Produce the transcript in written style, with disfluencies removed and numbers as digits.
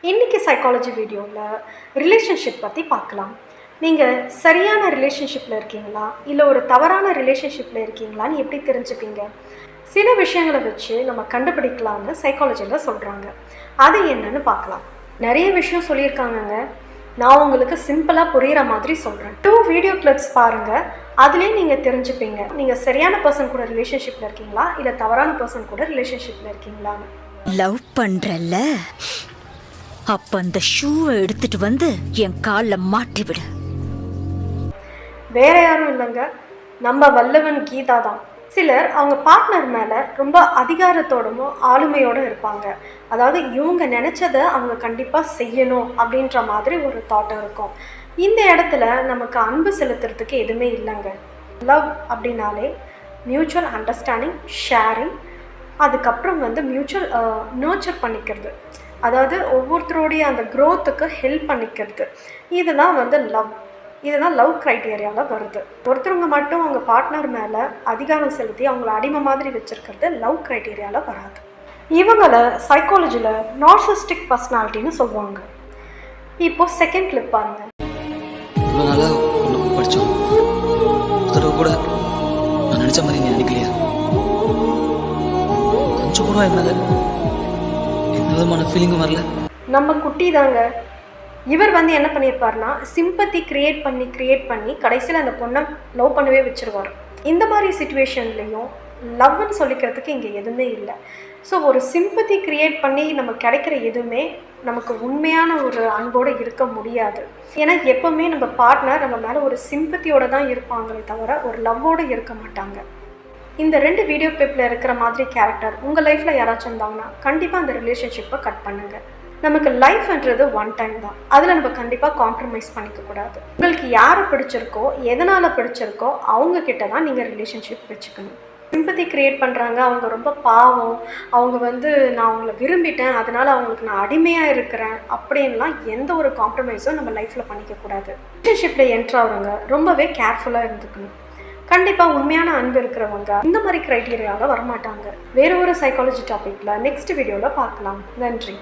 இன்றைக்கி சைக்காலஜி வீடியோவில் ரிலேஷன்ஷிப் பற்றி பார்க்கலாம். நீங்கள் சரியான ரிலேஷன்ஷிப்பில் இருக்கீங்களா இல்லை ஒரு தவறான ரிலேஷன்ஷிப்பில் இருக்கீங்களான்னு எப்படி தெரிஞ்சுப்பீங்க? சில விஷயங்களை வச்சு நம்ம கண்டுபிடிக்கலான்னு சைக்காலஜியில் சொல்கிறாங்க. அது என்னன்னு பார்க்கலாம். நிறைய விஷயம் சொல்லியிருக்காங்கங்க. நான் உங்களுக்கு சிம்பிளாக புரிகிற மாதிரி சொல்கிறேன். 2 வீடியோ கிளிப்ஸ் பாருங்கள். அதுலேயே நீங்கள் தெரிஞ்சுப்பீங்க நீங்கள் சரியான பர்சன் கூட ரிலேஷன்ஷிப்பில் இருக்கீங்களா இல்லை தவறான பர்சன் கூட ரிலேஷன்ஷிப்பில் இருக்கீங்களான்னு. லவ் பண்றல்ல, அப்ப அந்த ஷூவை எடுத்துட்டு வந்து என் காலில் மாட்டி விடு. வேற யாரும் இல்லைங்க, நம்ம வல்லவன் கீதா தான். சிலர் அவங்க பார்ட்னர் மேலே ரொம்ப அதிகாரத்தோடவும் ஆளுமையோடு இருப்பாங்க. அதாவது இவங்க நினச்சதை அவங்க கண்டிப்பாக செய்யணும் அப்படின்ற மாதிரி ஒரு தாட் இருக்கும். இந்த இடத்துல நமக்கு அன்பு செலுத்துறதுக்கு எதுவுமே இல்லைங்க. லவ் அப்படின்னாலே மியூச்சுவல் அண்டர்ஸ்டாண்டிங், ஷேரிங், அதுக்கப்புறம் மியூச்சுவல் நர்ச்சர் பண்ணிக்கிறது. அதாவது ஒவ்வொருத்தருடைய அந்த க்ரோத்துக்கு ஹெல்ப் பண்ணிக்கிறது. இதுதான் லவ். இதுதான் லவ் க்ரைட்டீரியாவில் வருது. ஒருத்தவங்க மட்டும் அவங்க பார்ட்னர் மேலே அதிகாரம் செலுத்தி அவங்கள அடிமை மாதிரி வச்சுருக்கிறது லவ் க்ரைட்டீரியாவில் வராது. இவங்களை சைக்காலஜியில் நார்சிஸ்டிக் பர்சனாலிட்டின்னு சொல்லுவாங்க. இப்போது செகண்ட் கிளிப் பாருங்கள். படித்தோம் கூட நான் நினச்ச மாதிரி நீ நினைக்கலையா? கொஞ்சம் கூட எந்த விதமான ஃபீலிங்கும் வரல. நம்ம குட்டி தாங்க. இவர் என்ன பண்ணியிருப்பார்னா சிம்பத்தி கிரியேட் பண்ணி கடைசியில் அந்த பொண்ணை லவ் பண்ணவே வச்சுருவார். இந்த மாதிரி சிச்சுவேஷன்லேயும் லவ்னு சொல்லிக்கிறதுக்கு இங்கே எதுவுமே இல்லை. ஸோ ஒரு சிம்பத்தி கிரியேட் பண்ணி நமக்கு கிடைக்கிற எதுவுமே நமக்கு உண்மையான ஒரு அன்போடு இருக்க முடியாது. ஏன்னா எப்போவுமே நம்ம பார்ட்னர் நம்ம மேலே ஒரு சிம்பத்தியோடு தான் இருப்பாங்களே தவிர ஒரு லவ்வோடு இருக்க மாட்டாங்க. இந்த 2 வீடியோ கிளிப்பில் இருக்கிற மாதிரி கேரக்டர் உங்கள் லைஃப்பில் யாராச்சும் இருந்தாங்கன்னா கண்டிப்பாக அந்த ரிலேஷன்ஷிப்பை கட் பண்ணுங்கள். நமக்கு லைஃப்ன்றது ஒன் டைம் தான். அதில் நம்ம கண்டிப்பாக காம்ப்ரமைஸ் பண்ணிக்கக்கூடாது. உங்களுக்கு யாரை பிடிச்சிருக்கோ எதனால் பிடிச்சிருக்கோ அவங்கக்கிட்ட தான் நீங்கள் ரிலேஷன்ஷிப் வச்சுக்கணும். சிம்பத்தி க்ரியேட் பண்ணுறாங்க, அவங்க ரொம்ப பாவம், அவங்க நான் அவங்கள விரும்பிட்டேன் அதனால் அவங்களுக்கு நான் அடிமையாக இருக்கிறேன் அப்படின்லாம் எந்த ஒரு காம்ப்ரமைஸும் நம்ம லைஃப்பில் பண்ணிக்கக்கூடாது. ரிலேஷன்ஷிப்பில் என்ட்ராகிறவங்க ரொம்பவே கேர்ஃபுல்லாக இருந்துக்கணும். கண்டிப்பாக உண்மையான அன்பு இருக்கிறவங்க இந்த மாதிரி க்ரைட்டீரியாவில் வரமாட்டாங்க. வேறு ஒரு சைக்காலஜி டாப்பிக்கில் நெக்ஸ்ட் வீடியோவில் பார்க்கலாம். நன்றி.